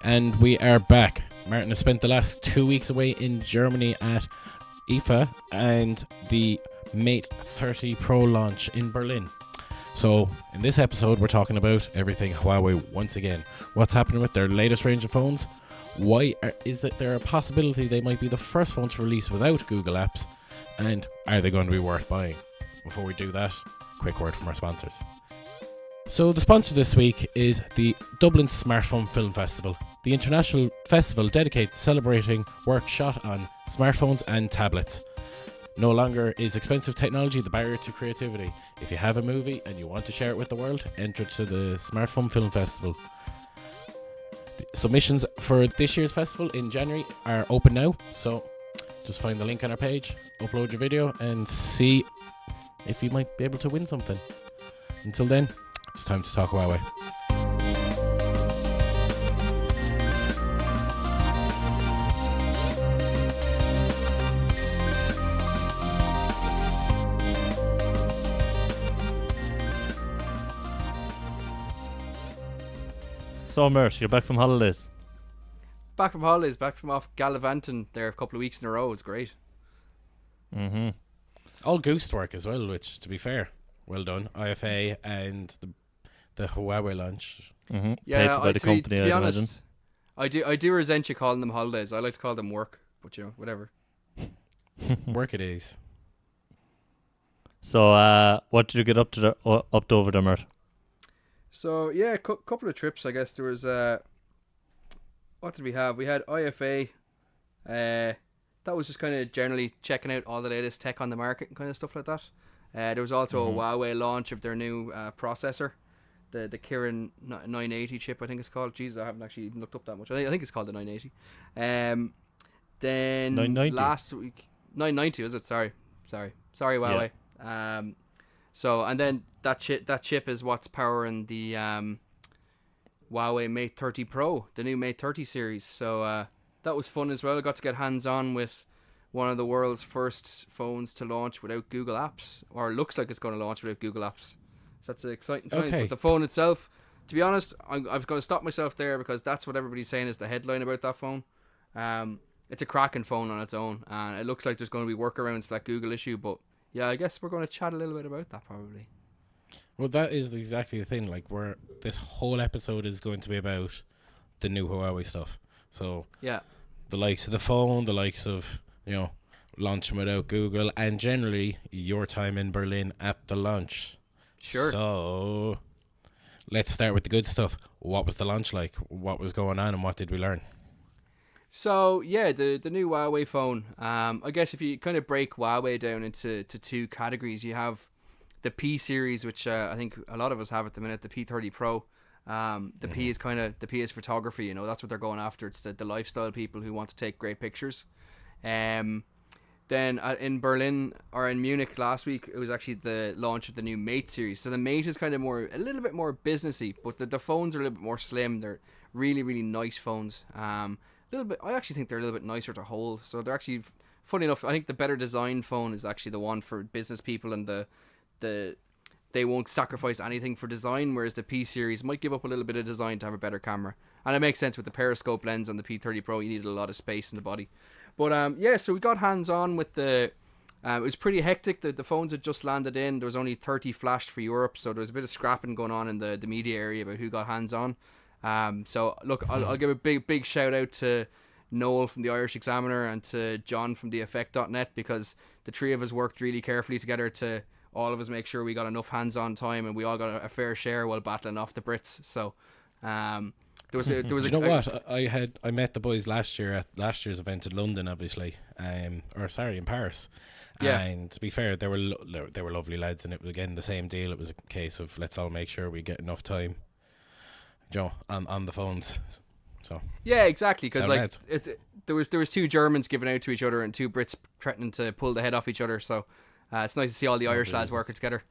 And we are back. Martin has spent the last 2 weeks away in Germany at IFA and the Mate 30 Pro launch in Berlin. So in this episode we're talking about everything Huawei once again. What's happening with their latest range of phones? Why is there a possibility they might be the first phone to release without Google Apps? And are they going to be worth buying? Before we do that, quick word from our sponsors. So the sponsor this week is the Dublin Smartphone Film Festival, the international festival dedicated to celebrating work shot on smartphones and tablets. No longer is expensive technology the barrier to creativity. If you have a movie and you want to share it with the world, enter to the Smartphone Film Festival. The submissions for this year's festival in January are open now, so just find the link on our page, upload your video and see if you might be able to win something. Until then, it's time to talk Huawei. So, Mert, you're back from holidays. Back from holidays, back from off gallivanting there a couple of weeks in a row. It's great. Mm-hmm. All Goosed work as well, which, to be fair, well done. IFA and the Huawei launch. Mm-hmm. Yeah, Paid by the company, to be I'd honest, I do resent you calling them holidays. I like to call them work, but whatever. Work it is. So, what did you get up to over there, Mert? So yeah, couple of trips. I guess there was what did we have? We had IFA. That was just kind of generally checking out all the latest tech on the market and kind of stuff like that. There was also a Huawei launch of their new processor, the Kirin 980 chip, I think it's called. Jesus, I haven't actually even looked up that much. I think it's called the 980. Then 990. Last week, 990 is it? Sorry, Huawei. Yeah. So and then that chip is what's powering the Huawei Mate 30 Pro, the new Mate 30 series. So that was fun as well. I got to get hands-on with one of the world's first phones to launch without Google Apps, or looks like it's going to launch without Google Apps. So that's an exciting time. Okay. But the phone itself, to be honest, I've got to stop myself there because that's what everybody's saying is the headline about that phone. It's a cracking phone on its own, and it looks like there's going to be workarounds for that Google issue, but yeah, I guess we're going to chat a little bit about that probably. Well, that is exactly the thing. Like, this whole episode is going to be about the new Huawei stuff. So yeah, the likes of the phone, the likes of launching without Google, and generally your time in Berlin at the launch. Sure. So let's start with the good stuff. What was the launch like? What was going on, and what did we learn? So yeah, the new Huawei phone. I guess if you kind of break Huawei down into two categories, you have the P series, which I think a lot of us have at the minute, the P30 Pro. The P is the P is photography. That's what they're going after. It's the lifestyle people who want to take great pictures. Then in Berlin or in Munich last week, it was actually the launch of the new Mate series. So the Mate is kind of a little bit more businessy, but the phones are a little bit more slim. They're really, really nice phones. I actually think they're a little bit nicer to hold. So they're actually, funny enough, I think the better designed phone is actually the one for business people, and they won't sacrifice anything for design, whereas the P series might give up a little bit of design to have a better camera. And it makes sense with the periscope lens on the P30 Pro. You needed a lot of space in the body. But so we got hands on with the. It was pretty hectic. The phones had just landed in. There was only 30 flashed for Europe, so there was a bit of scrapping going on in the media area about who got hands on. So look, I'll give a big shout out to Noel from the Irish Examiner and to Jon from the Effect.net, because the three of us worked really carefully together to all of us make sure we got enough hands-on time, and we all got a fair share while battling off the Brits. So there was what I met the boys last year at last year's event in London, obviously, in Paris. Yeah. And to be fair, they were lovely lads, and it was again the same deal. It was a case of let's all make sure we get enough time, on the phones. So yeah, exactly, because like there was two Germans giving out to each other and two Brits threatening to pull the head off each other. So it's nice to see all the Irish lads working together.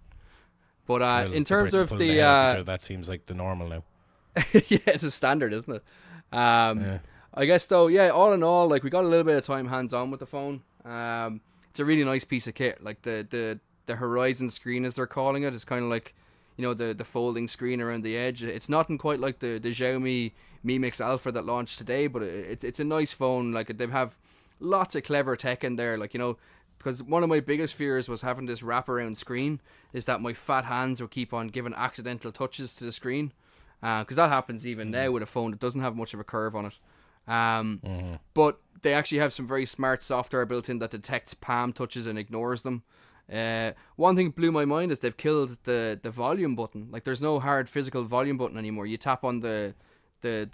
But in terms of the that seems like the normal now. yeah, it's a standard, isn't it? I guess though, yeah, all in all, like we got a little bit of time hands on with the phone. It's a really nice piece of kit. Like the Horizon screen, as they're calling it, is kind of like, the folding screen around the edge. It's nothing quite like the Xiaomi Mi Mix Alpha that launched today, but it's a nice phone. Like, they have lots of clever tech in there, like, you know, because one of my biggest fears was having this wraparound screen, is that my fat hands will keep on giving accidental touches to the screen, because that happens even now with a phone that doesn't have much of a curve on it. But they actually have some very smart software built in that detects palm touches and ignores them. One thing blew my mind is they've killed the volume button. Like, there's no hard physical volume button anymore. You tap on the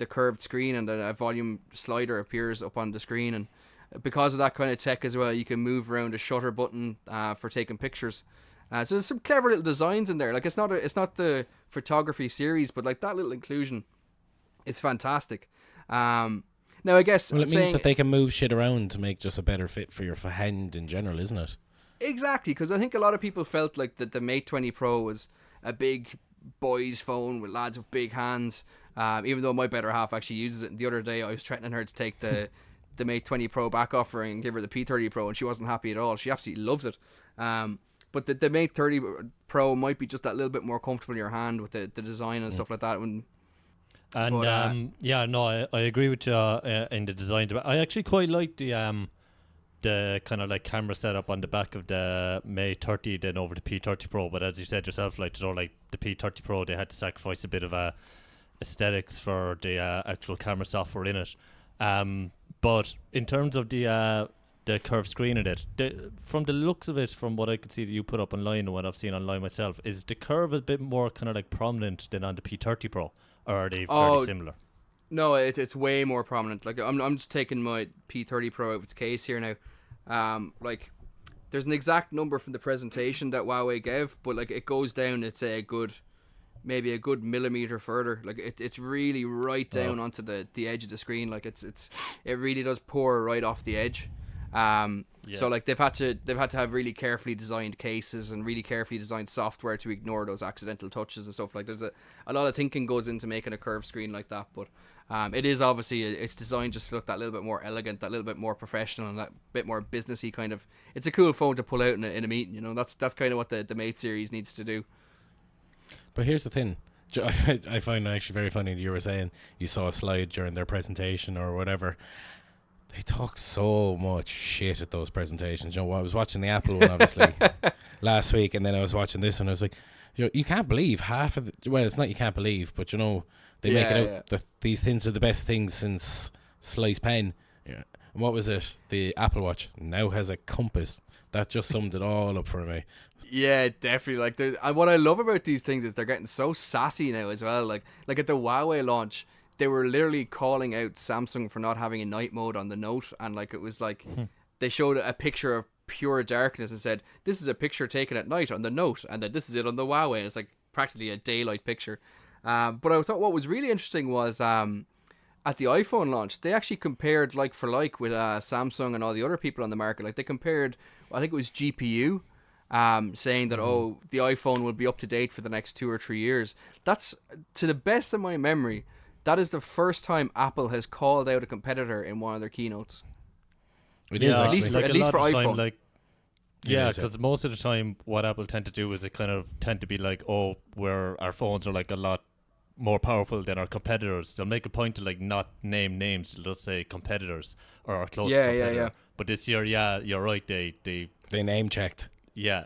curved screen and then a volume slider appears up on the screen, and because of that kind of tech as well, you can move around a shutter button for taking pictures. So there's some clever little designs in there. Like, it's not the photography series, but like that little inclusion is fantastic. Now, I guess, well, it means that they can move shit around to make just a better fit for your hand in general, isn't it? Exactly, because I think a lot of people felt like that the Mate 20 Pro was a big boys phone with lads with big hands, even though my better half actually uses it. And the other day I was threatening her to take the Mate 20 Pro back off her and give her the P30 Pro, and she wasn't happy at all. She absolutely loves it. But the Mate 30 Pro might be just that little bit more comfortable in your hand with the design and stuff like that. I agree with you in the design. I actually quite like the kind of like camera setup on the back of the Mate 30 then over the P30 Pro. But as you said yourself, like, you know, like the P30 Pro, they had to sacrifice a bit of aesthetics for the actual camera software in it. But in terms of the curved screen in it, from the looks of it, from what I could see that you put up online and what I've seen online myself, is the curve a bit more kind of like prominent than on the P30 Pro, or are they fairly similar? No, it's way more prominent. Like, I'm just taking my P30 Pro out of its case here now. Like, there's an exact number from the presentation that Huawei gave, but like, it goes down, it's maybe a good millimeter further. Like, it's really right down onto the edge of the screen. Like, it really does pour right off the edge. So like, they've had to have really carefully designed cases and really carefully designed software to ignore those accidental touches and stuff. Like, there's a lot of thinking goes into making a curved screen like that, but it is obviously, it's designed just to look that little bit more elegant, that little bit more professional, and that bit more businessy kind of. It's a cool phone to pull out in a meeting, you know. That's kind of what the Mate series needs to do. But here's the thing. I find it actually very funny that you were saying you saw a slide during their presentation or whatever. They talk so much shit at those presentations. You know, I was watching the Apple one, obviously, last week, and then I was watching this one. I was like, you can't believe half of the... Well, it's not you can't believe, but, you know, they make it out that these things are the best things since sliced pen. Yeah. And what was it? The Apple Watch now has a compass. That just summed it all up for me. Yeah, definitely. Like, and what I love about these things is they're getting so sassy now as well. Like at the Huawei launch, they were literally calling out Samsung for not having a night mode on the Note, and like, it was like they showed a picture of pure darkness and said, this is a picture taken at night on the Note, and then this is it on the Huawei, and it's like practically a daylight picture. But I thought what was really interesting was at the iPhone launch, they actually compared like for like with Samsung and all the other people on the market. Like, they compared, I think it was GPU, saying that the iPhone will be up to date for the next 2 or 3 years. That's, to the best of my memory, that is the first time Apple has called out a competitor in one of their keynotes. It is, at least for iPhone. Like, yeah, because most of the time what Apple tend to do is it kind of tend to be like, where our phones are like a lot more powerful than our competitors. They'll make a point to like not name names. They'll just say competitors or our closest competitor. Yeah. But this year, you're right. They name checked. Yeah.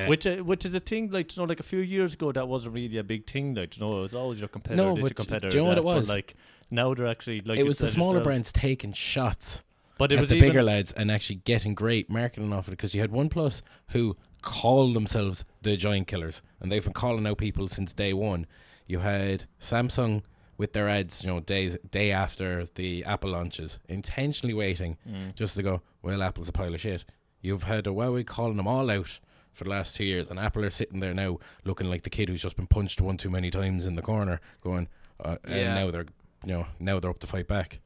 Which is a thing, like, you know, like a few years ago that wasn't really a big thing. Like, you know, it was always your competitor. No, this but your competitor. do you know what it was? But like, now they're actually like, it was the smaller brands taking shots but it at was the bigger lads and actually getting great marketing off it, because you had OnePlus who call themselves the giant killers, and they've been calling out people since day one. You had Samsung with their ads, you know, day after the Apple launches, intentionally waiting just to go, well, Apple's a pile of shit. You've had a Huawei calling them all out for the last 2 years, and Apple are sitting there now looking like the kid who's just been punched one too many times in the corner, going, and now they're up to fight back.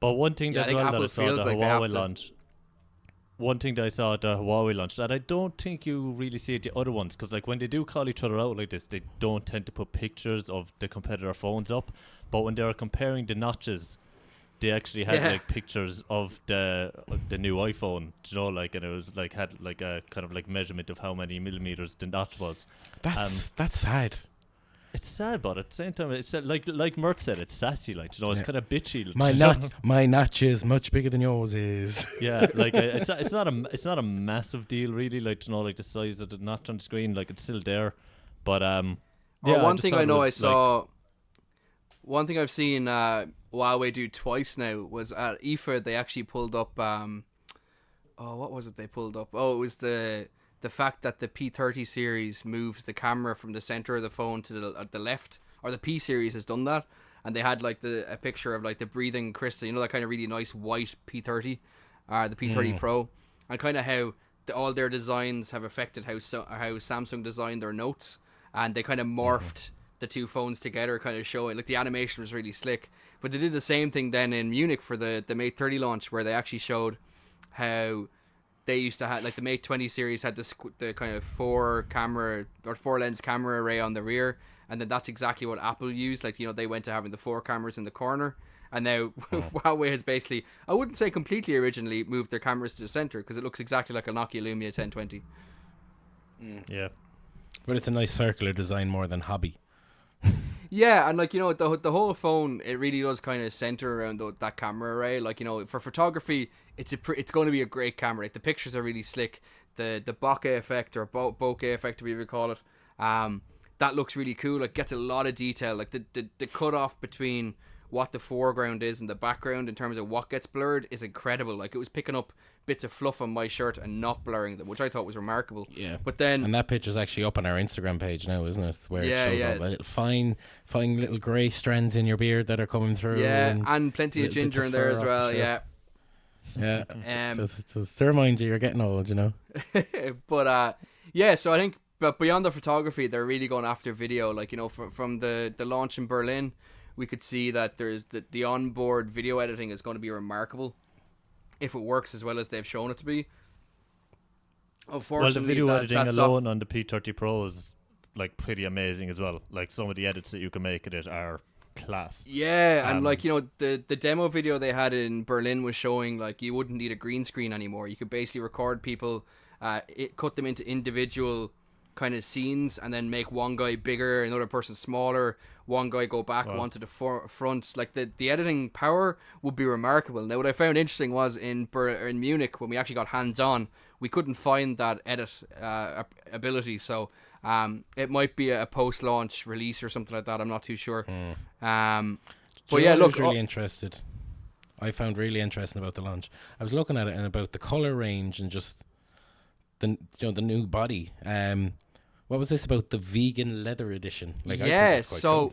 But one thing as well that I saw at the like Huawei launch, one thing that I saw at the Huawei launch that I don't think you really see at the other ones, because like when they do call each other out like this, they don't tend to put pictures of the competitor phones up, but when they are comparing the notches, they actually had like pictures of the new iPhone, you know, like, and it was like had like a kind of like measurement of how many millimeters the notch was. That's sad. It's sad, but at the same time, it's like Mert said, it's sassy. Like, you know, it's kind of bitchy. My notch is much bigger than yours is. Yeah, like it's not a massive deal really. Like, you know, like the size of the notch on the screen, like it's still there. But one thing I know I saw. One thing I've seen Huawei do twice now was at IFA. They actually pulled up. What was it they pulled up? Oh, it was the fact that the P30 series moved the camera from the center of the phone to the left, or the P series has done that, and they had like a picture of like the breathing crystal, you know, that kind of really nice white P30, the P30 Pro, and kind of how all their designs have affected how Samsung designed their notes, and they kind of morphed the two phones together, kind of showing like the animation was really slick. But they did the same thing then in Munich for the Mate 30 launch, where they actually showed how they used to have, like, the Mate 20 series had the kind of 4 lens camera array on the rear, and then that's exactly what Apple used. Like, you know, they went to having the 4 cameras in the corner, and now Huawei has basically, I wouldn't say completely originally, moved their cameras to the center, because it looks exactly like a Nokia Lumia 1020. Yeah, but it's a nice circular design more than hobby. Yeah, and like, you know, the whole phone, it really does kind of center around that camera array. Like, you know, for photography, it's going to be a great camera. Like, the pictures are really slick. The bokeh effect, or bokeh effect, whatever you call it, that looks really cool. Like, gets a lot of detail. Like the cutoff between what the foreground is and the background in terms of what gets blurred is incredible. Like, it was picking up bits of fluff on my shirt and not blurring them, which I thought was remarkable. Yeah. But then, and that picture's actually up on our Instagram page now, isn't it? Where it shows all the little fine little grey strands in your beard that are coming through. Yeah, and plenty of ginger in there as well. Yeah. Yeah. Just to remind you, you're getting old, you know. But yeah, so I think, but beyond the photography, they're really going after video. Like, you know, from the launch in Berlin, we could see that there's the onboard video editing is going to be remarkable if it works as well as they've shown it to be. Unfortunately, the video editing alone on the P30 Pro is like pretty amazing as well. Like, some of the edits that you can make at it are class. Yeah, and like, you know, the demo video they had in Berlin was showing like you wouldn't need a green screen anymore. You could basically record people, cut them into individual kind of scenes, and then make one guy bigger, another person smaller, one guy go back, one to the front. Like, the editing power would be remarkable. Now, what I found interesting was in Munich, when we actually got hands-on, we couldn't find that edit ability, so it might be a post-launch release or something like that. I'm not too sure. But yeah, look, really interested. I found really interesting about the launch. I was looking at it and about the color range and just the new body. What was this about the vegan leather edition? Like, yeah, so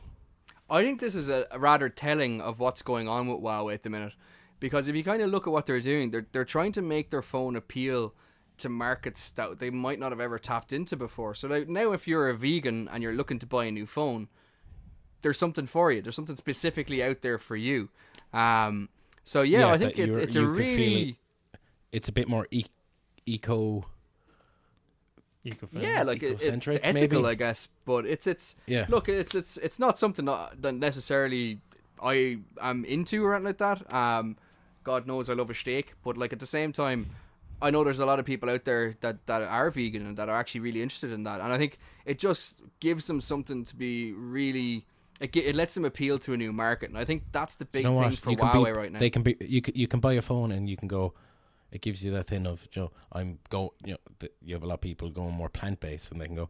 I think this is a rather telling of what's going on with Huawei at the minute, because if you kind of look at what they're doing, they're trying to make their phone appeal to markets that they might not have ever tapped into before. So like, now if you're a vegan and you're looking to buy a new phone, there's something for you. There's something specifically out there for you. So yeah, I think it's a really, it's a bit more eco. Yeah, like it's ethical, maybe? I guess, but it's look, it's not something that necessarily I am into or anything like that. God knows I love a steak, but like at the same time, I know there's a lot of people out there that are vegan and that are actually really interested in that, and I think it just gives them something to be really. It lets them appeal to a new market, and I think that's the big thing for Huawei right now. They can be you can buy a phone and you can go. It gives you that thing of, you know, you have a lot of people going more plant-based, and they can go,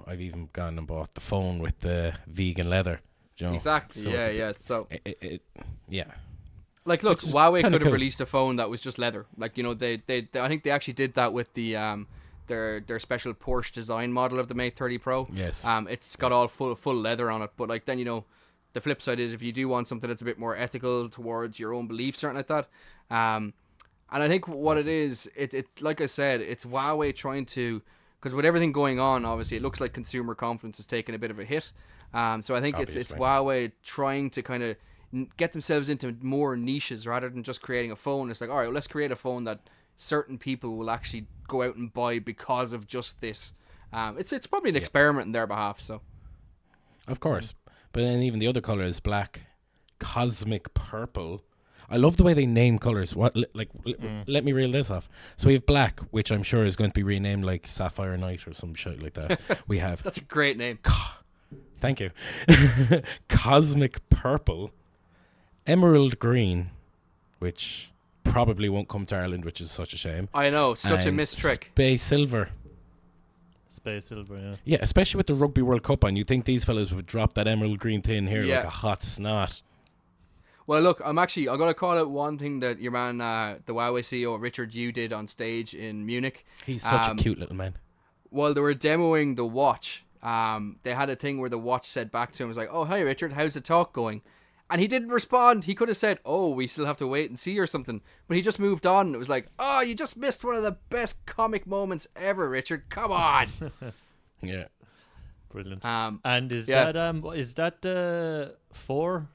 I've even gone and bought the phone with the vegan leather. Exactly. So yeah. So yeah. Like, look, Huawei could have released a phone that was just leather. Like, you know, they I think they actually did that with the their special Porsche design model of the Mate 30 Pro. Yes. It's got all full leather on it, but like then, you know, the flip side is if you do want something that's a bit more ethical towards your own beliefs, something like that. And I think what it is, it's like I said, it's Huawei trying to, because with everything going on, obviously it looks like consumer confidence is taking a bit of a hit. So I think it's Huawei trying to kind of get themselves into more niches rather than just creating a phone. It's like, all right, well, let's create a phone that certain people will actually go out and buy because of just this. It's probably an experiment on their behalf. So, of course, but then even the other color is black, cosmic purple. I love the way they name colors. Let me reel this off. So we have black, which I'm sure is going to be renamed like Sapphire Night or some shit like that. We have that's a great name. Thank you. Cosmic purple, emerald green, which probably won't come to Ireland, which is such a shame. I know, such a and missed trick. Space silver. Space silver, yeah. Yeah, especially with the Rugby World Cup on. You'd think these fellas would drop that emerald green thing here Yeah. like a hot snot. Well, look, I'm going to call out one thing that your man, the Huawei CEO, Richard Yu, did on stage in Munich. He's such a cute little man. While they were demoing the watch, they had a thing where the watch said back to him, was like, "Oh, hi, Richard, how's the talk going?" And he didn't respond. He could have said, "Oh, we still have to wait and see," or something. But he just moved on. It was like, "Oh, you just missed one of the best comic moments ever, Richard. Come on." Yeah. Brilliant. And is that 4?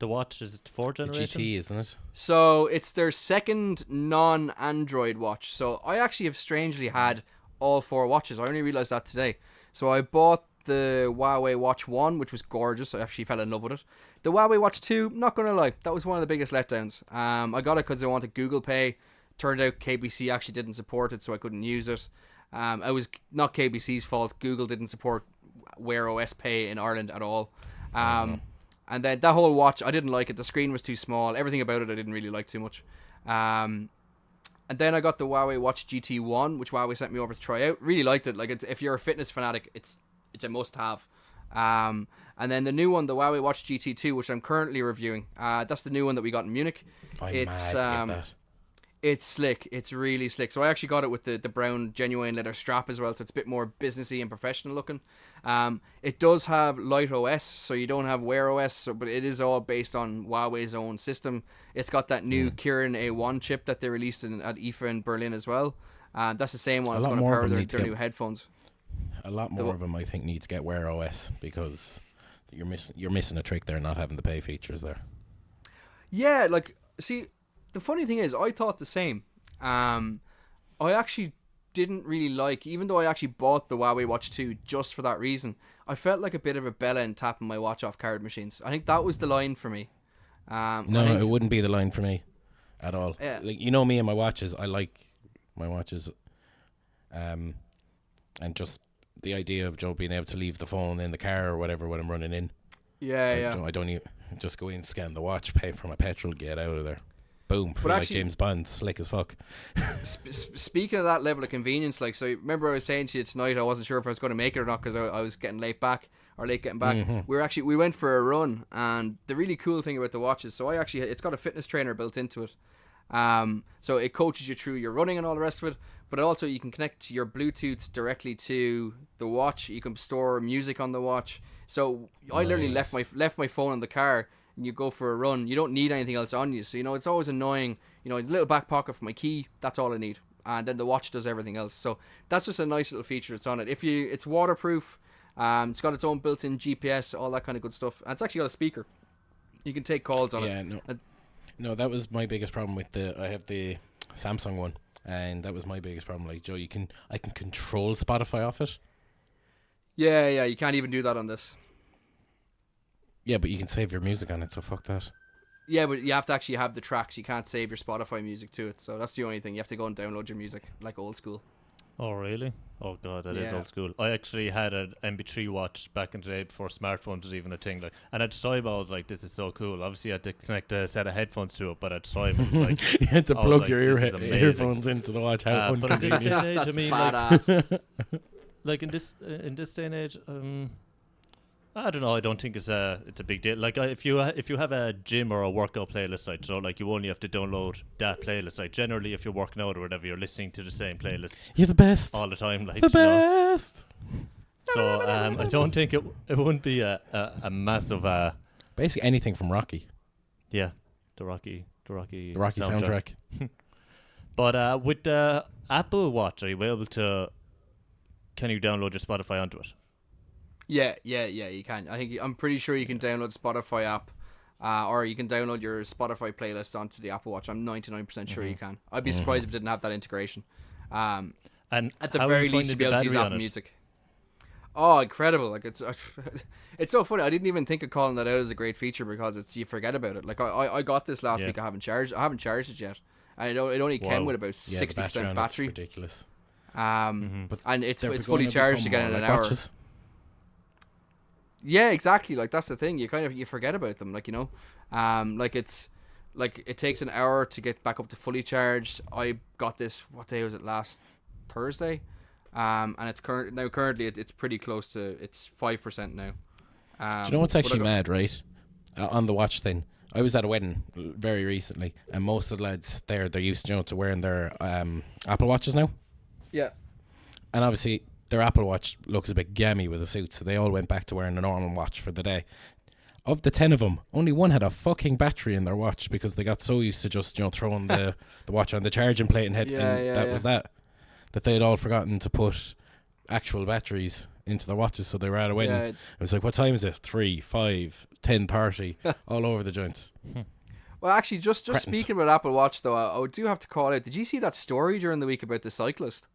The watch, is it 4 generation? GT, isn't it? So it's their second non-Android watch. So I actually have strangely had all 4 watches. I only realized that today. So I bought the Huawei Watch 1, which was gorgeous. I actually fell in love with it. The Huawei Watch 2, not going to lie, that was one of the biggest letdowns. I got it because I wanted Google Pay. Turned out KBC actually didn't support it, so I couldn't use it. It was not KBC's fault. Google didn't support Wear OS Pay in Ireland at all. And then that whole watch, I didn't like it. The screen was too small. Everything about it I didn't really like too much. And then I got the Huawei Watch GT1, which Huawei sent me over to try out. Really liked it. Like, if you're a fitness fanatic, it's a must-have. And then the new one, the Huawei Watch GT2, which I'm currently reviewing. That's the new one that we got in Munich. I'm mad to get that. It's slick. It's really slick. So I actually got it with the brown genuine leather strap as well, so it's a bit more businessy and professional looking. It does have Light OS, so you don't have Wear OS, but it is all based on Huawei's own system. It's got that new Kirin A1 chip that they released at IFA in Berlin as well. That's the same one. It's going to power their new headphones. A lot more of them, I think, need to get Wear OS because you're missing a trick there, not having the pay features there. Yeah, like, see, the funny thing is, I thought the same. I actually didn't really like, even though I actually bought the Huawei Watch 2 just for that reason, I felt like a bit of a bellend tapping my watch off card machines. I think that was the line for me. No, it wouldn't be the line for me at all. Yeah. Like, you know me and my watches, I like my watches. And just the idea of Joe being able to leave the phone in the car or whatever when I'm running in. I don't even just go in, scan the watch, pay for my petrol, get out of there. Boom. Feel like James Bond, slick as fuck. Speaking of that level of convenience, like, so remember I was saying to you tonight, I wasn't sure if I was going to make it or not because I was getting late getting back. Mm-hmm. We went for a run, and the really cool thing about the watch is, so it's got a fitness trainer built into it. So it coaches you through your running and all the rest of it, but also you can connect your Bluetooth directly to the watch. You can store music on the watch. So I literally left my phone in the car, and you go for a run. You don't need anything else on you. So, it's always annoying. A little back pocket for my key. That's all I need. And then the watch does everything else. So that's just a nice little feature that's on it. It's waterproof. It's got its own built-in GPS, all that kind of good stuff. And it's actually got a speaker. You can take calls on it. Yeah, no, that was my biggest problem with I have the Samsung one, and that was my biggest problem. Like, Joe, I can control Spotify off it. Yeah, you can't even do that on this. Yeah, but you can save your music on it, so fuck that. Yeah, but you have to actually have the tracks. You can't save your Spotify music to it, so that's the only thing. You have to go and download your music, like old school. Oh, really? Oh, God, that is old school. I actually had an MP3 watch back in the day before smartphones was even a thing. Like, and at the time, I was like, this is so cool. Obviously, I had to connect a set of headphones to it, but at the time, it was like... You had to plug your earphones into the watch. How but in this day and age, I mean, badass. like in this day and age, I don't know. I don't think it's a big deal. Like, if you have a gym or a workout playlist, like, like, you only have to download that playlist. Like, generally, if you're working out or whatever, you're listening to the same playlist. You're the best. All the time, like, the best. So I don't think it wouldn't be a massive. Basically anything from Rocky. Yeah, the Rocky soundtrack. But with the Apple Watch, are you able to? Can you download your Spotify onto it? Yeah, you can. I'm pretty sure you can download Spotify app, or you can download your Spotify playlist onto the Apple Watch. I'm 99% sure you can. I'd be surprised if it didn't have that integration. And at the very least, you'd be able to use Apple Music. Oh, incredible! Like, it's so funny. I didn't even think of calling that out as a great feature because you forget about it. Like, I got this last week. I haven't charged it yet. And it only came with about 60% battery. Ridiculous. And it's fully charged again in an hour. Yeah, exactly. Like that's the thing. You forget about them. Like like it takes an hour to get back up to fully charged. I got this. What day was it? Last Thursday. And currently it's pretty close to it's 5% now. Do you know what's actually mad, right? On the watch thing, I was at a wedding very recently, and most of the lads there, they're used to wearing their Apple Watches now. Yeah. And obviously their Apple Watch looks a bit gammy with a suit, so they all went back to wearing a normal watch for the day. Of the 10 of them, only one had a fucking battery in their watch because they got so used to just throwing the watch on the charging plate and was that they had all forgotten to put actual batteries into their watches, so they were at a wedding. It was like, what time is it? 3, 5, 10:30, all over the joint. Well, actually, just speaking about Apple Watch, though, I do have to call out. Did you see that story during the week about the cyclist?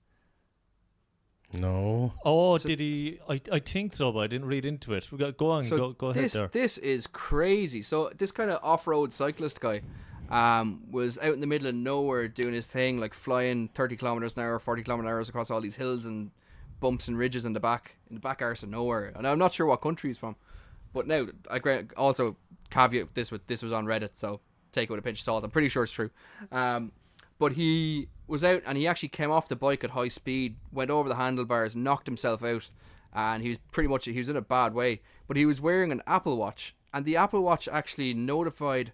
No. Oh, did he? I think so, but I didn't read into it. Go on, so go ahead there. This is crazy. So this kind of off-road cyclist guy was out in the middle of nowhere doing his thing, like flying 30 kilometers an hour, 40 kilometers an hour across all these hills and bumps and ridges in the back arse of nowhere. And I'm not sure what country he's from, but now I also caveat this was on Reddit, so take it with a pinch of salt. I'm pretty sure it's true. But he was out and he actually came off the bike at high speed, went over the handlebars, knocked himself out, and he was in a bad way. But he was wearing an Apple Watch, and the Apple Watch actually notified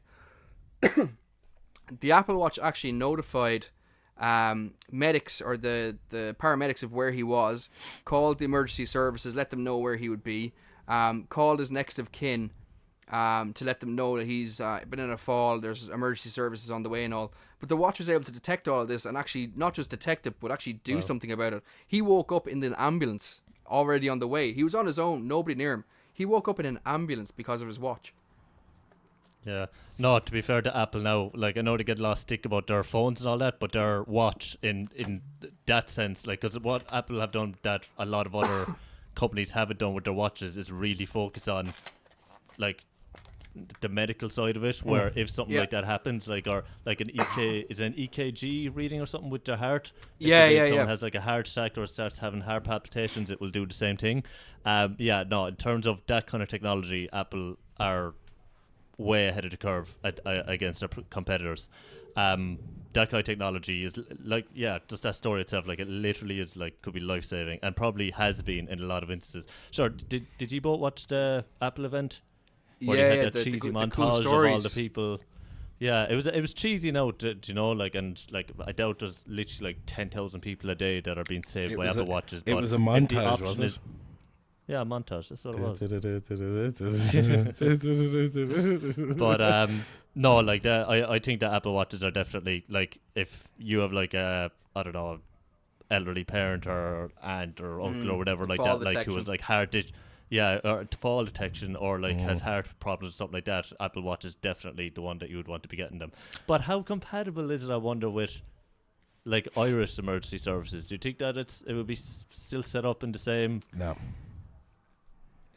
medics or the paramedics of where he was, called the emergency services, let them know where he would be, called his next of kin to let them know that he's been in a fall, there's emergency services on the way and all. But the watch was able to detect all of this and actually not just detect it, but actually do something about it. He woke up in an ambulance already on the way. He was on his own, nobody near him. He woke up in an ambulance because of his watch. Yeah. No, to be fair to Apple now, like, I know they get a lot of stick about their phones and all that, but their watch in that sense, like, because what Apple have done that a lot of other companies haven't done with their watches is really focus on, like, the medical side of it, where if something like that happens, like, or like an EKG reading or something with their heart, if someone has like a heart attack or starts having heart palpitations, it will do the same thing. In terms of that kind of technology, Apple are way ahead of the curve against their competitors. That kind of technology is just that story itself, like, it literally is like, could be life-saving and probably has been in a lot of instances. Sure, did you both watch the Apple event? Where they had that cheesy montage cool of all the people. Yeah, it was cheesy now, like, and like, I doubt there's literally like 10,000 people a day that are being saved by Apple Watches. It was a montage, wasn't it? Yeah, a montage. That's what it was. But no, like, I think that Apple Watches are definitely, like, if you have like a, I don't know, elderly parent or aunt or uncle or whatever like that, like, who was like or fall detection or like has heart problems or something like that, Apple Watch is definitely the one that you would want to be getting them. But how compatible is it, I wonder, with like Irish emergency services? Do you think that it would be still set up in the same? No.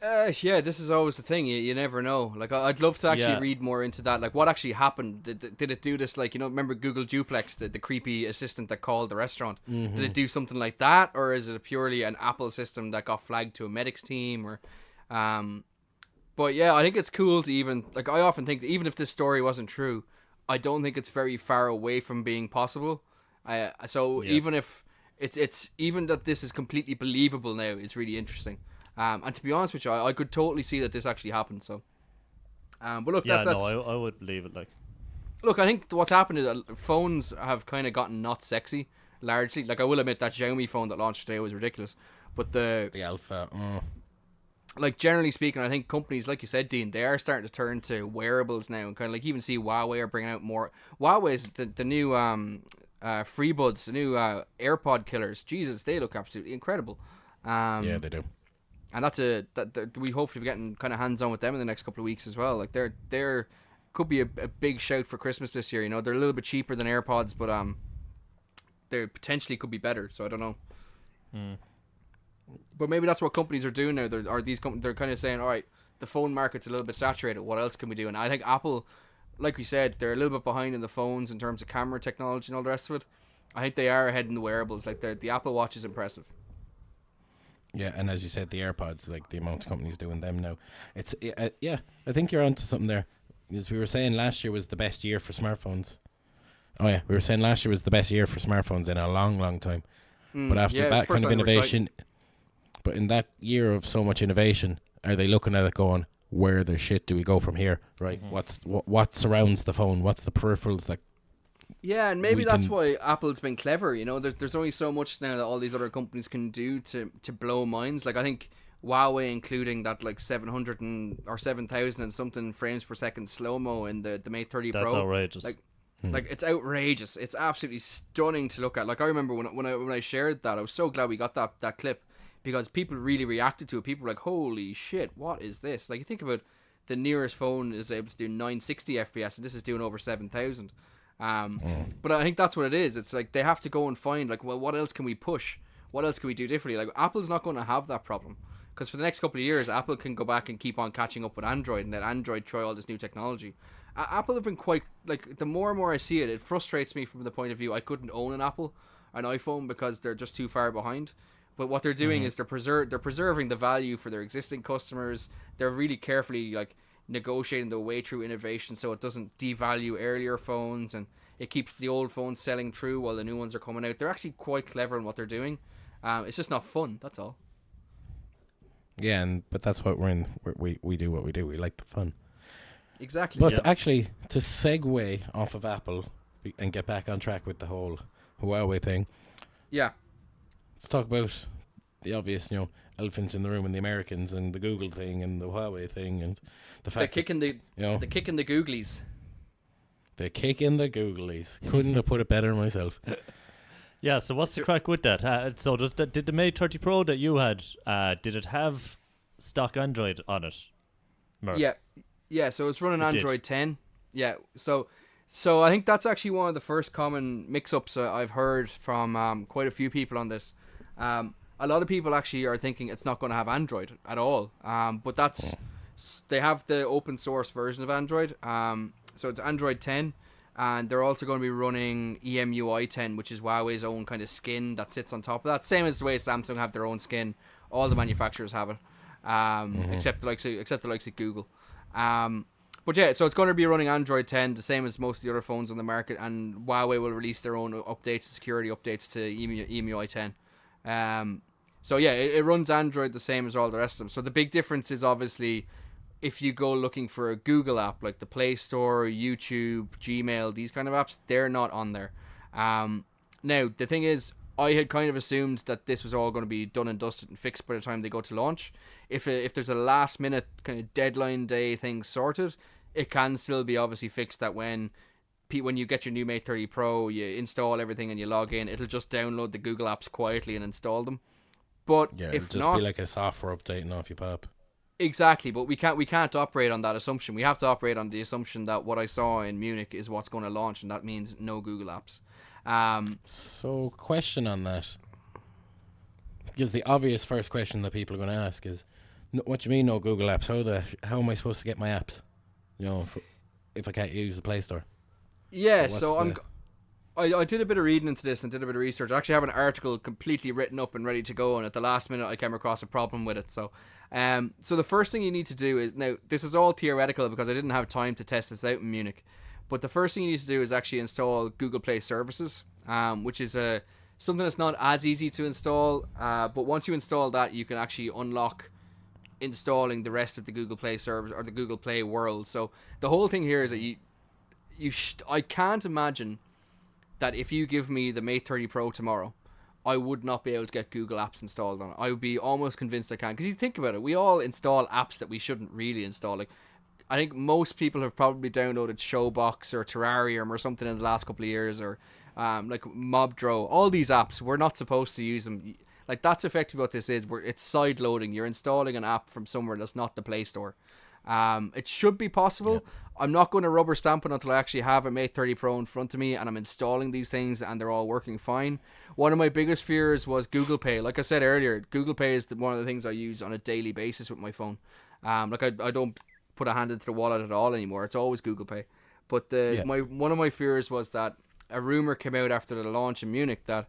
This is always the thing. You never know. Like, I'd love to actually read more into that. Like, what actually happened? Did it do this? Like, remember Google Duplex, the creepy assistant that called the restaurant? Mm-hmm. Did it do something like that, or is it purely an Apple system that got flagged to a medics team? Or, but yeah, I think it's cool to even, like, I often think that even if this story wasn't true, I don't think it's very far away from being possible. Even if it's even that this is completely believable now, is really interesting. And to be honest with you, I could totally see that this actually happened. So, but look, I would believe it. Like, look, I think what's happened is phones have kind of gotten not sexy, largely. Like, I will admit that Xiaomi phone that launched today was ridiculous, but the Alpha, like, generally speaking, I think companies, like you said, Dean, they are starting to turn to wearables now, and kind of like even see Huawei are bringing out more. Huawei's the new FreeBuds, the new AirPod killers. Jesus, they look absolutely incredible. Yeah, they do. And we hopefully be getting kind of hands on with them in the next couple of weeks as well. Like, they're could be a big shout for Christmas this year. They're a little bit cheaper than AirPods, but they potentially could be better. So I don't know. But maybe that's what companies are doing now. They're kind of saying, all right, the phone market's a little bit saturated. What else can we do? And I think Apple, like we said, they're a little bit behind in the phones in terms of camera technology and all the rest of it. I think they are ahead in the wearables. Like, the Apple Watch is impressive. Yeah, and as you said, the AirPods, like the amount of companies doing them now, it's yeah. I think you're onto something there. Because we were saying last year was the best year for smartphones. Oh yeah, we were saying last year was the best year for smartphones in a long, long time. But after that kind of innovation, but in that year of so much innovation, are they looking at it going, where the shit do we go from here? Right? Mm-hmm. What surrounds the phone? What's the peripherals that? Yeah, and maybe that's why Apple's been clever. You know, there's only so much now that all these other companies can do to blow minds. Like I think Huawei, including that like 700 or 7,000 and something frames per second slow mo in the Mate 30 Pro. That's outrageous. Like it's outrageous. It's absolutely stunning to look at. Like I remember when I shared that, I was so glad we got that clip because people really reacted to it. People were like, "Holy shit, what is this?" Like you think about the nearest phone is able to do 960 FPS, and this is doing over 7,000. But I think that's what it is. It's like they have to go and find like, well, what else can we push? What else can we do differently? Like Apple's not going to have that problem because for the next couple of years, Apple can go back and keep on catching up with Android and let Android try all this new technology. Apple have been quite like the more and more I see it, it frustrates me from the point of view I couldn't own an iPhone because they're just too far behind. But what they're doing is they're preserving the value for their existing customers. They're really carefully like negotiating the way through innovation so it doesn't devalue earlier phones and it keeps the old phones selling true while the new ones are coming out. They're actually quite clever in what they're doing. It's just not fun, that's all. Yeah, but that's what we're in. We do what we do. We like the fun. Exactly. But actually, to segue off of Apple and get back on track with the whole Huawei thing. Yeah. Let's talk about the obvious, elephant in the room and the Americans and the Google thing and the Huawei thing and the fact the kick in the googlies. The kick in the googlies. Couldn't have put it better myself. Yeah, so what's the crack with that? So did the Mate 30 Pro that you had, did it have stock Android on it? Merv? Yeah, so it's running Android 10. Yeah, so I think that's actually one of the first common mix-ups I've heard from quite a few people on this. A lot of people actually are thinking it's not going to have Android at all, but they have the open source version of Android. So it's Android 10, and they're also going to be running EMUI 10, which is Huawei's own kind of skin that sits on top of that. Same as the way Samsung have their own skin. All the manufacturers have it, except the likes of Google. But yeah, so it's going to be running Android 10, the same as most of the other phones on the market, and Huawei will release their own updates, security updates to EMUI 10. So yeah, it runs Android the same as all the rest of them. So the big difference is obviously if you go looking for a Google app like the Play Store, YouTube, Gmail, these kind of apps, they're not on there. Now, the thing is, I had kind of assumed that this was all going to be done and dusted and fixed by the time they go to launch. If there's a last minute kind of deadline day thing sorted, it can still be obviously fixed that when you get your new Mate 30 Pro, you install everything and you log in, it'll just download the Google apps quietly and install them. But yeah, if it'll just not, be like a software update and off you pop. Exactly, but we can't operate on that assumption. We have to operate on the assumption that what I saw in Munich is what's going to launch, and that means no Google apps. So, question on that. Because the obvious first question that people are going to ask is, what do you mean no Google apps? How am I supposed to get my apps? If I can't use the Play Store. Yeah, I did a bit of reading into this and did a bit of research. I actually have an article completely written up and ready to go, and at the last minute I came across a problem with it. So the first thing you need to do is, now this is all theoretical because I didn't have time to test this out in Munich, but the first thing you need to do is actually install Google Play Services, which is something that's not as easy to install, but once you install that, you can actually unlock installing the rest of the Google Play service or the Google Play world. So the whole thing here is that I can't imagine that if you give me the Mate 30 Pro tomorrow, I would not be able to get Google apps installed on it. I would be almost convinced I can. Because you think about it, we all install apps that we shouldn't really install. Like, I think most people have probably downloaded Showbox or Terrarium or something in the last couple of years, or like Mobdro. All these apps, we're not supposed to use them. Like, that's effectively what this is. It's side loading. You're installing an app from somewhere that's not the Play Store. It should be possible. Yep. I'm not going to rubber stamp it until I actually have a Mate 30 Pro in front of me and I'm installing these things and they're all working fine. One of my biggest fears was Google Pay. Like I said earlier, Google Pay is one of the things I use on a daily basis with my phone. Like I don't put a hand into the wallet at all anymore. It's always Google Pay. But one of my fears was that a rumor came out after the launch in Munich that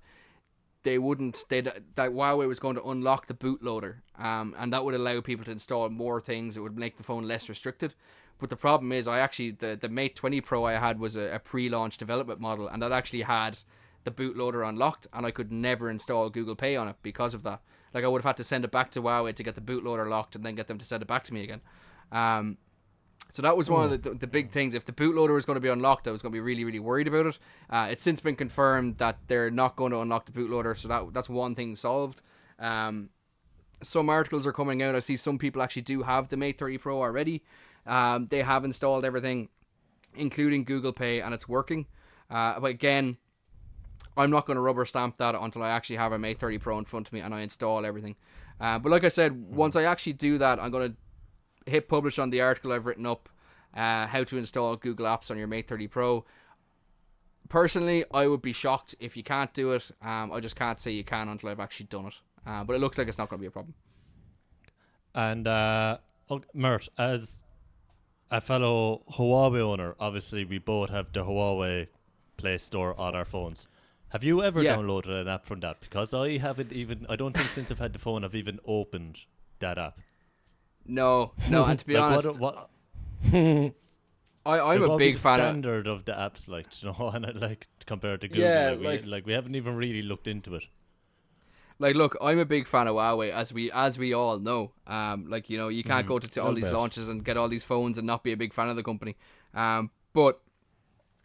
that Huawei was going to unlock the bootloader, and that would allow people to install more things. It would make the phone less restricted. But the problem is, the Mate 20 Pro I had was a pre-launch development model, and that actually had the bootloader unlocked, and I could never install Google Pay on it because of that. Like, I would have had to send it back to Huawei to get the bootloader locked and then get them to send it back to me again. So that was one of the big things. If the bootloader was going to be unlocked, I was going to be really, really worried about it. It's since been confirmed that they're not going to unlock the bootloader, so that's one thing solved. Some articles are coming out. I see some people actually do have the Mate 30 Pro already. They have installed everything, including Google Pay, and it's working. But again, I'm not going to rubber stamp that until I actually have a Mate 30 Pro in front of me and I install everything. But like I said, once I actually do that, I'm going to hit publish on the article I've written up, how to install Google Apps on your Mate 30 Pro. Personally, I would be shocked if you can't do it. I just can't say you can until I've actually done it. But it looks like it's not going to be a problem. And Mert, as a fellow Huawei owner, obviously we both have the Huawei Play Store on our phones. Have you ever downloaded an app from that? Because I haven't even, I don't think since I've had the phone I've even opened that app. No, and to be honest, I'm a big fan of standard of the apps, like, you know, and like compared to Google, we haven't even really looked into it. Like, look, I'm a big fan of Huawei, as we all know. Like, you know, you can't go to all these launches and get all these phones and not be a big fan of the company. But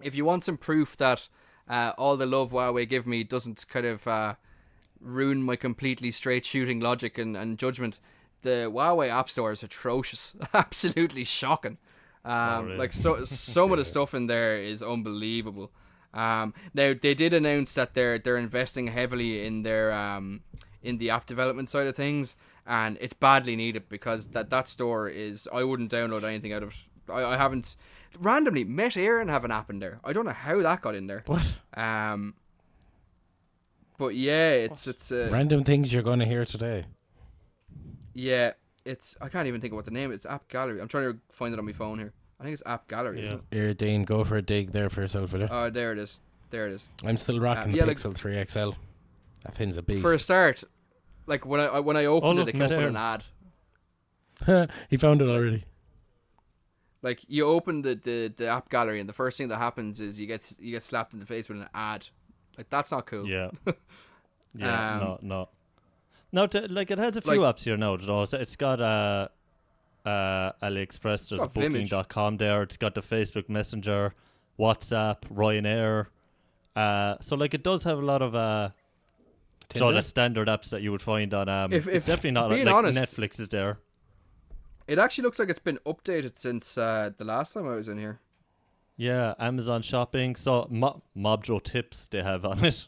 if you want some proof that all the love Huawei give me doesn't kind of ruin my completely straight shooting logic and judgment, the Huawei App Store is atrocious. Absolutely shocking. Really? Like, some of the stuff in there is unbelievable. Now they did announce that they're investing heavily in their in the app development side of things, and it's badly needed because that store is, I wouldn't download anything out of it. I haven't randomly met Aaron have an app in there. I don't know how that got in there. What? But yeah, it's random things you're going to hear today. Yeah, I can't even think of what the name is. It's App Gallery. I'm trying to find it on my phone here. I think it's App Gallery, isn't it? Here, Dean, go for a dig there for yourself, will you? Oh, there it is. I'm still rocking the Pixel 3 XL. That thing's a beast. For a start, like when I opened it came up with an ad. He found it already. Like, you open the App Gallery and the first thing that happens is you get slapped in the face with an ad. Like, that's not cool. Yeah. Yeah, no. No, like, it has a few apps here now. You know, it's got AliExpress, there's Booking.com there. It's got the Facebook Messenger, WhatsApp, Ryanair. So, like, it does have a lot of the standard apps that you would find on. It's definitely not like honest, Netflix is there. It actually looks like it's been updated since the last time I was in here. Yeah, Amazon Shopping. So Mobjo Tips they have on it.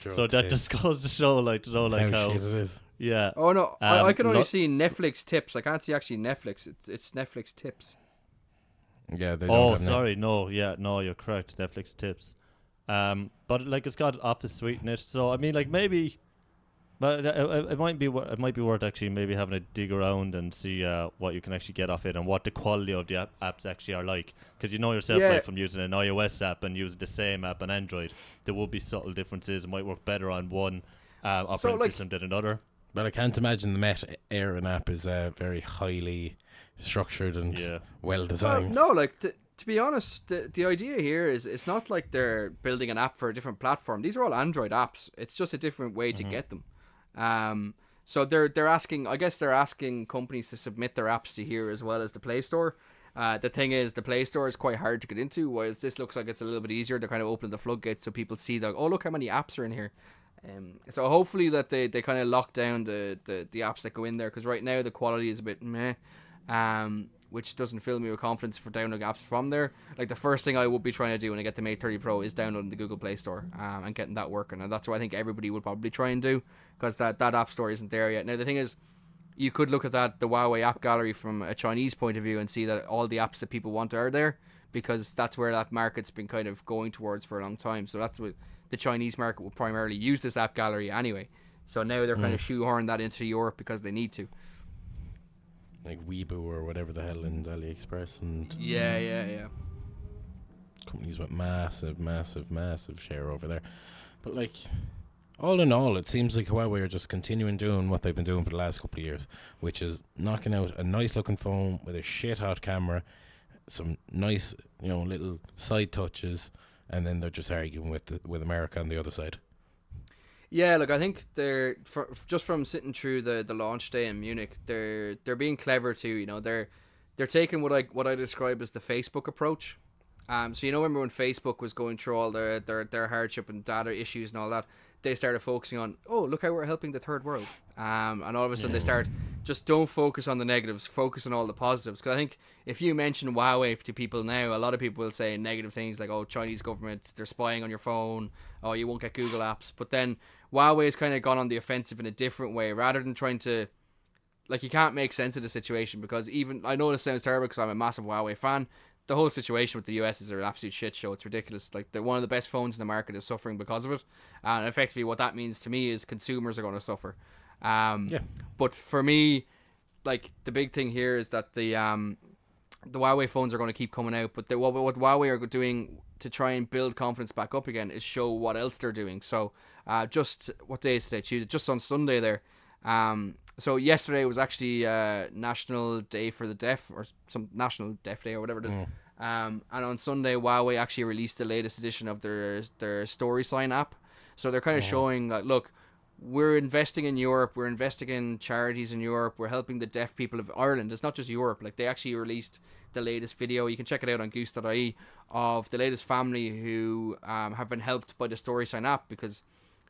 So that just goes to show, like, you know, like how shit it is. Yeah. Oh no, I can only see Netflix Tips. I can't see actually Netflix. It's Netflix Tips. Yeah. They don't have sorry. No. Yeah. No, you're correct. Netflix Tips. But like, it's got Office Suite in it. So I mean, like, maybe, but it might be worth actually maybe having a dig around and see what you can actually get off it and what the quality of the apps actually are like. Because you know yourself, like, from using an iOS app and using the same app on Android, there will be subtle differences. It might work better on one operating system than another. But I can't imagine the Meta Aaron app is very highly structured and well designed. Well, no, like, to be honest, the idea here is it's not like they're building an app for a different platform. These are all Android apps. It's just a different way to get them. So they're asking, I guess they're asking companies to submit their apps to here as well as the Play Store. The thing is, the Play Store is quite hard to get into, whereas this looks like it's a little bit easier. They're kind of opening the floodgates so people see that, oh, look how many apps are in here. So hopefully that they kind of lock down the apps that go in there, because right now the quality is a bit meh, which doesn't fill me with confidence for downloading apps from there. Like, the first thing I would be trying to do when I get the Mate 30 Pro is downloading the Google Play Store and getting that working, and that's what I think everybody would probably try and do, because that app store isn't there yet. Now the thing is, you could look at the Huawei app gallery from a Chinese point of view and see that all the apps that people want are there, because that's where that market's been kind of going towards for a long time. So that's what the Chinese market will primarily use, this app gallery anyway. So now they're kind of shoehorning that into Europe because they need to. Like Weibo or whatever the hell in AliExpress and yeah. companies with massive share over there. But like, all in all, it seems like Huawei are just continuing doing what they've been doing for the last couple of years, which is knocking out a nice looking phone with a shit hot camera, some nice, little side touches, and then they're just arguing with America on the other side. Yeah, look, I think they're just from sitting through the launch day in Munich, they're being clever too. They're taking what I describe as the Facebook approach. So remember when Facebook was going through all their hardship and data issues and all that, they started focusing on, oh, look how we're helping the third world. And all of a sudden they start, just don't focus on the negatives, focus on all the positives. Because I think if you mention Huawei to people now, a lot of people will say negative things like, oh, Chinese government, they're spying on your phone, oh, you won't get Google apps. But then Huawei has kind of gone on the offensive in a different way, rather than trying to, like, you can't make sense of the situation, because even, I know this sounds terrible because I'm a massive Huawei fan, the whole situation with the US is an absolute shit show. It's ridiculous. Like, one of the best phones in the market is suffering because of it, and effectively what that means to me is consumers are going to suffer. But for me, like, the big thing here is that the Huawei phones are going to keep coming out, but what Huawei are doing to try and build confidence back up again is show what else they're doing. So just, what day is today? Tuesday. Just on Sunday there. So yesterday was actually National Day for the Deaf, or some National Deaf Day, or whatever it is. And on Sunday, Huawei actually released the latest edition of their Story Sign app. So they're kind of showing, like, look, we're investing in Europe, we're investing in charities in Europe, we're helping the deaf people of Ireland. It's not just Europe. Like, they actually released the latest video, you can check it out on Goosed.ie, of the latest family who have been helped by the Story Sign app, because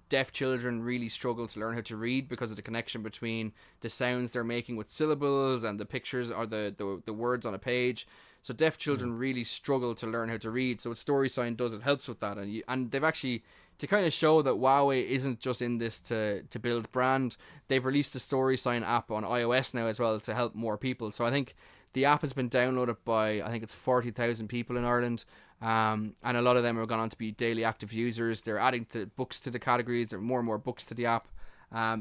deaf children really struggle to learn how to read because of the connection between the sounds they're making with syllables and the pictures or the words on a page. So deaf children really struggle to learn how to read. So what Story Sign does, it helps with that. And they've actually, to kind of show that Huawei isn't just in this to build brand, they've released the Story Sign app on iOS now as well to help more people. So I think the app has been downloaded by, I think it's 40,000 people in Ireland. And a lot of them are going on to be daily active users. They're adding books to the categories. There are more and more books to the app.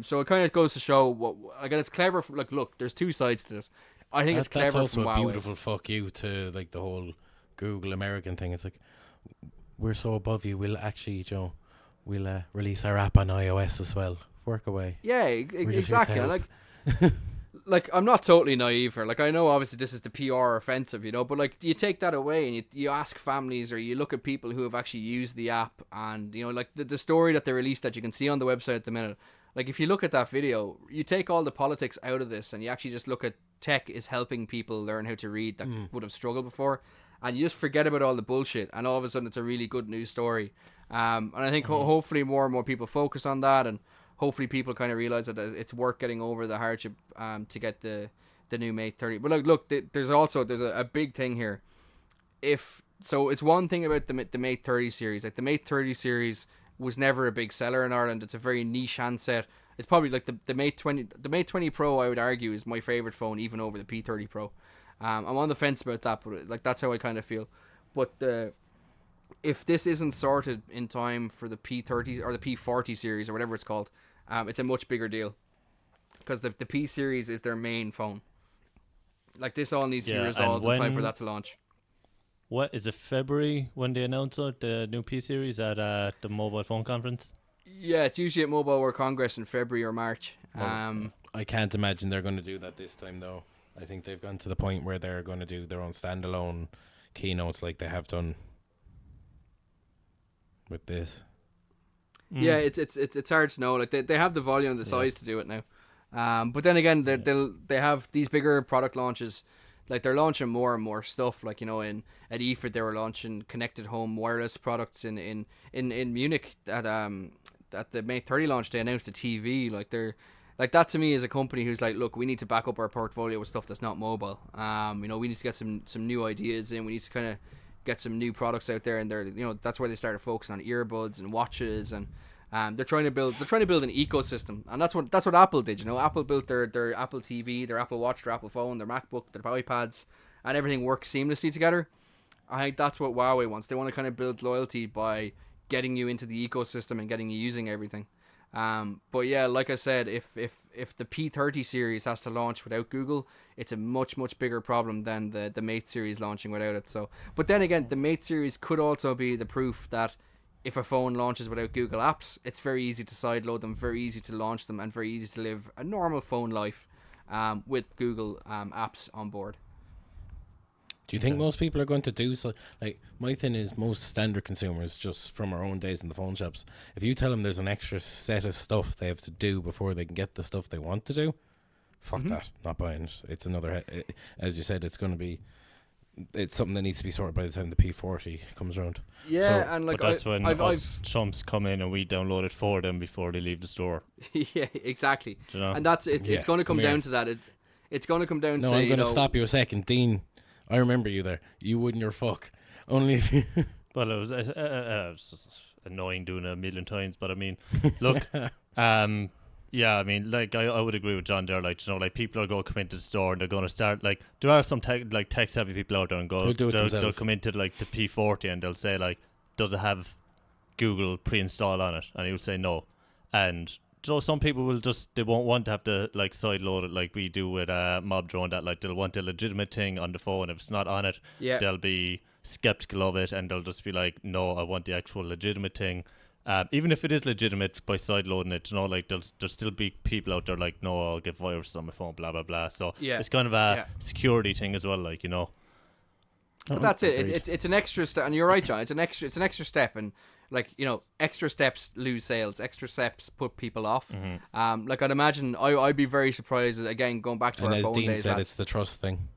So it kind of goes to show what, again, it's clever. Like, look, there's two sides to this. I think it's clever. That's also from a Huawei. beautiful fuck you to, like, the whole Google American thing. It's like, we're so above you. We'll actually, we'll release our app on iOS as well. Work away. Yeah, exactly. Like, I'm not totally naive here. Like, I know obviously this is the PR offensive, but like, you take that away and you ask families, or you look at people who have actually used the app, and like the story that they released that you can see on the website at the minute. Like, if you look at that video, you take all the politics out of this and you actually just look at tech is helping people learn how to read that would have struggled before, and you just forget about all the bullshit, and all of a sudden it's a really good news story. And I think hopefully more and more people focus on that, and hopefully people kind of realize that it's worth getting over the hardship to get the new Mate 30. But look, there's a big thing here. It's one thing about the Mate 30 series. Like, the Mate 30 series was never a big seller in Ireland. It's a very niche handset. It's probably like the Mate 20. The Mate 20 Pro, I would argue, is my favorite phone, even over the P30 Pro. I'm on the fence about that, but like, that's how I kind of feel. But if this isn't sorted in time for the P30 or the P40 series or whatever it's called, it's a much bigger deal, because the P series is their main phone. Like, this all needs to be resolved in time for that to launch. What is it, February when they announce the new P series at the mobile phone conference? Yeah, it's usually at Mobile World Congress in February or March. I can't imagine they're going to do that this time, though. I think they've gone to the point where they're going to do their own standalone keynotes like they have done with this. Yeah, it's hard to know. Like, they have the volume and the size to do it now. But then again, they have these bigger product launches. Like, they're launching more and more stuff. Like, at IFA they were launching connected home wireless products. In Munich at the Mate 30 launch, they announced a TV. Like, they're like, that to me is a company who's like, look, we need to back up our portfolio with stuff that's not mobile. We need to get some new ideas in. We need to kind of get some new products out there, and that's where they started focusing on earbuds and watches, and they're trying to build an ecosystem, and that's what Apple did. Apple built their Apple TV, their Apple Watch, their Apple phone, their MacBook, their iPads, and everything works seamlessly together. I think that's what Huawei wants. They want to kind of build loyalty by getting you into the ecosystem and getting you using everything. But yeah, like I said, if the P30 series has to launch without Google, it's a much bigger problem than the Mate series launching without it. So, but then again, the Mate series could also be the proof that if a phone launches without Google apps, it's very easy to sideload them, very easy to launch them, and very easy to live a normal phone life with Google apps on board. Do you think most people are going to do so? Like, my thing is, most standard consumers, just from our own days in the phone shops, if you tell them there's an extra set of stuff they have to do before they can get the stuff they want to do, fuck that, not buying it. It's another, as you said, it's something that needs to be sorted by the time the P40 comes around. Yeah, so, and like, but that's when us chumps come in and we download it for them before they leave the store. Yeah, exactly. Do you know? And that's it. It's going to come down to that. It's going to come down to. No, I'm going to stop you a second, Dean. I remember you there. You wouldn't your fuck. Only if you. Well, it was just annoying doing it a million times, but I mean, look, yeah, I mean, like, I would agree with John there. Like, you know, like, people are going to come into the store and they're going to start, like, there are some tech savvy people out there and they'll come into like the P40 and they'll say, like, does it have Google pre-installed on it? And you'll say no. And you know, some people will they won't want to have to like sideload it like we do with Mob Drone. That like they'll want a legitimate thing on the phone. If it's not on it, they'll be skeptical of it and they'll just be like, no, I want the actual legitimate thing. Even if it is legitimate by sideloading it, you know, like there'll still be people out there like, no, I'll get viruses on my phone, blah blah blah. So it's kind of a security thing as well, like, you know. But that's it. It's an extra step, and you're right, John. It's an extra step, and like, you know, extra steps lose sales. Extra steps put people off. Like, I'd imagine I'd be very surprised again going back to our phone days. And as Dean said, it's the trust thing.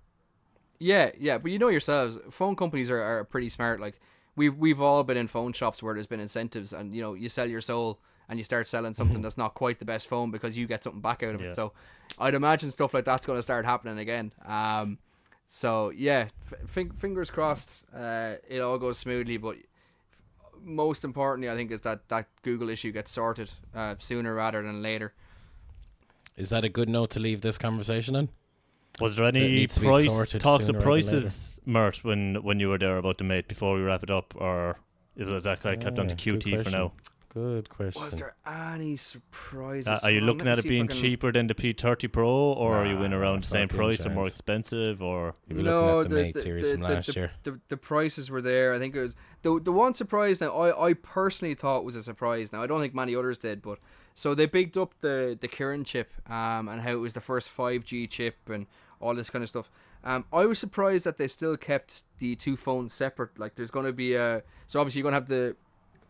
Yeah, but you know yourselves, phone companies are pretty smart. Like, we've all been in phone shops where there's been incentives, and you know, you sell your soul and you start selling something that's not quite the best phone because you get something back out of it. So I'd imagine stuff like that's going to start happening again. So yeah, fingers crossed it all goes smoothly, but most importantly I think is that Google issue gets sorted sooner rather than later. Is that a good note to leave this conversation in? Was there any talks of prices, Mert, when you were there about the Mate before we wrap it up, or was that kind of kept on to QT for now? Good question. Was there any surprises? Are you looking at it being cheaper than the P30 Pro, or are you in around the same price or more expensive, or? You were looking at the Mate series from last year. The prices were there. I think it was the one surprise that I personally thought was a surprise. Now I don't think many others did, but so they bigged up the Kirin chip and how it was the first 5G chip and all this kind of stuff. I was surprised that they still kept the two phones separate. Like, there's going to be so obviously you're going to have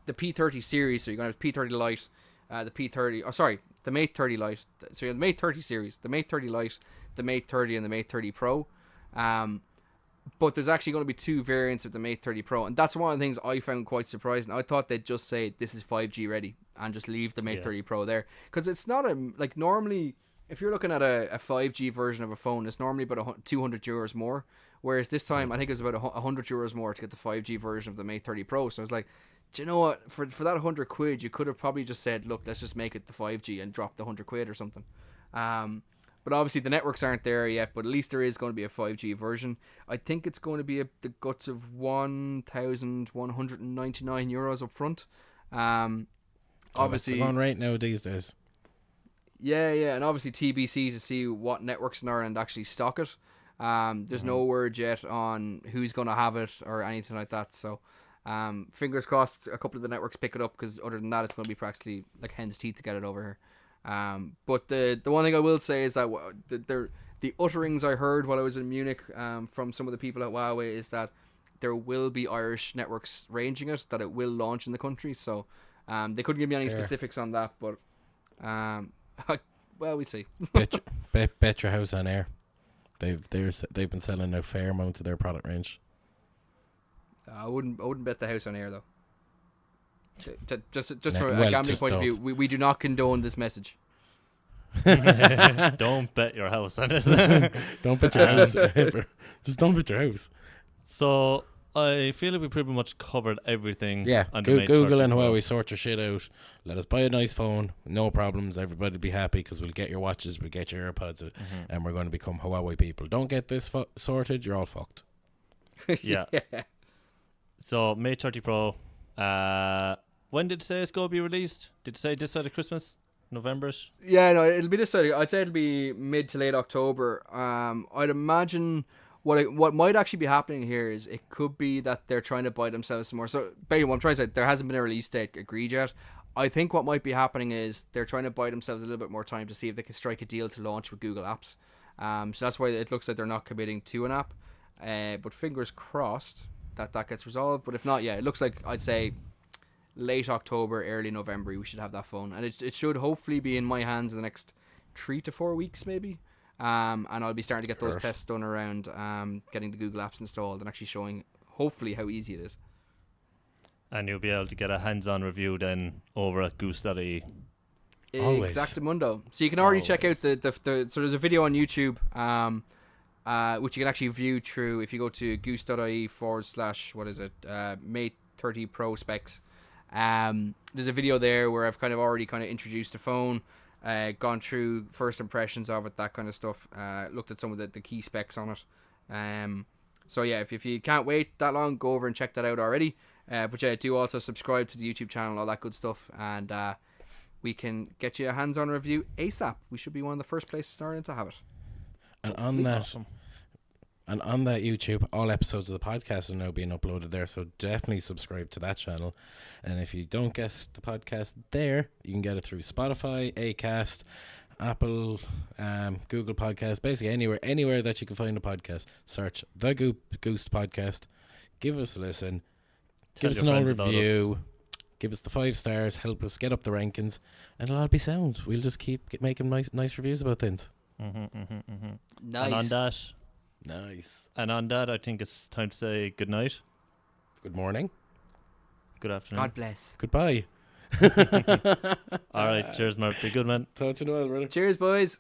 the P30 series, so you're going to have P30 Lite, the Mate 30 Lite. So you have the Mate 30 series, the Mate 30 Lite, the Mate 30 and the Mate 30 Pro. But there's actually going to be two variants of the Mate 30 Pro, and that's one of the things I found quite surprising. I thought they'd just say this is 5G ready and just leave the Mate 30 Pro there, because it's not like normally if you're looking at a 5G version of a phone, it's normally about 200 euros more, whereas this time I think it's about 100 euros more to get the 5G version of the Mate 30 Pro. So I was like, do you know what, for that 100 quid you could have probably just said, look, let's just make it the 5G and drop the 100 quid or something. But obviously the networks aren't there yet, but at least there is going to be a 5G version. I think it's going to be the guts of 1,199 euros up front. Obviously, that's on right now these days. Yeah, and obviously TBC to see what networks in Ireland actually stock it. There's no word yet on who's going to have it or anything like that. So fingers crossed a couple of the networks pick it up, because other than that it's going to be practically like hen's teeth to get it over here. But the one thing I will say is that the utterings I heard while I was in Munich from some of the people at Huawei is that there will be Irish networks ranging it, that it will launch in the country. So they couldn't give me any specifics on that, but well, we see. bet your house on air. They've been selling a fair amount of their product range. I wouldn't bet the house on air though. Just from a gambling point of view, we do not condone this message. Don't bet your house on this. Don't bet your house ever. Just don't bet your house. So I feel like we pretty much covered everything. Yeah, Google and Huawei sort your shit out. Let us buy a nice phone, no problems. Everybody be happy, because we'll get your watches, we'll get your AirPods, and we're going to become Huawei people. Don't get this sorted, you're all fucked. Yeah. So Mate 30 Pro. When did it say it's going to be released? Did it say this side of Christmas? November-ish? Yeah, no, it'll be this side. I'd say it'll be mid to late October. I'd imagine what might actually be happening here is it could be that they're trying to buy themselves some more. So basically what I'm trying to say, there hasn't been a release date agreed yet. I think what might be happening is they're trying to buy themselves a little bit more time to see if they can strike a deal to launch with Google Apps. So that's why it looks like they're not committing to an app. But fingers crossed that gets resolved. But if not, yeah, it looks like I'd say late October, early November, we should have that phone. And it should hopefully be in my hands in the next 3 to 4 weeks maybe. And I'll be starting to get those tests done around getting the Google Apps installed and actually showing hopefully how easy it is. And you'll be able to get a hands-on review then over at Goosed.ie. Exactamundo. So you can already check out the so there's a video on YouTube which you can actually view through if you go to Goosed.ie / Mate 30 Pro specs. There's a video there where I've kind of already introduced the phone, gone through first impressions of it, that kind of stuff, looked at some of the key specs on it. So yeah, if you can't wait that long, go over and check that out already. But yeah, do also subscribe to the YouTube channel, all that good stuff, and we can get you a hands-on review ASAP. We should be one of the first places in Ireland to have it. And on that YouTube, all episodes of the podcast are now being uploaded there, so definitely subscribe to that channel. And if you don't get the podcast there, you can get it through Spotify, Acast, Apple, Google Podcast, basically anywhere that you can find a podcast. Search the Goosed Podcast, give us a listen, give us an overview, give us the 5 stars, help us get up the rankings, and it'll all be sound. We'll just keep making nice reviews about things. Nice. And on that, I think it's time to say good night. Good morning. Good afternoon. God bless. Goodbye. All right. Cheers, Mark. Be good, man. Talk to you in a while, brother. Cheers, boys.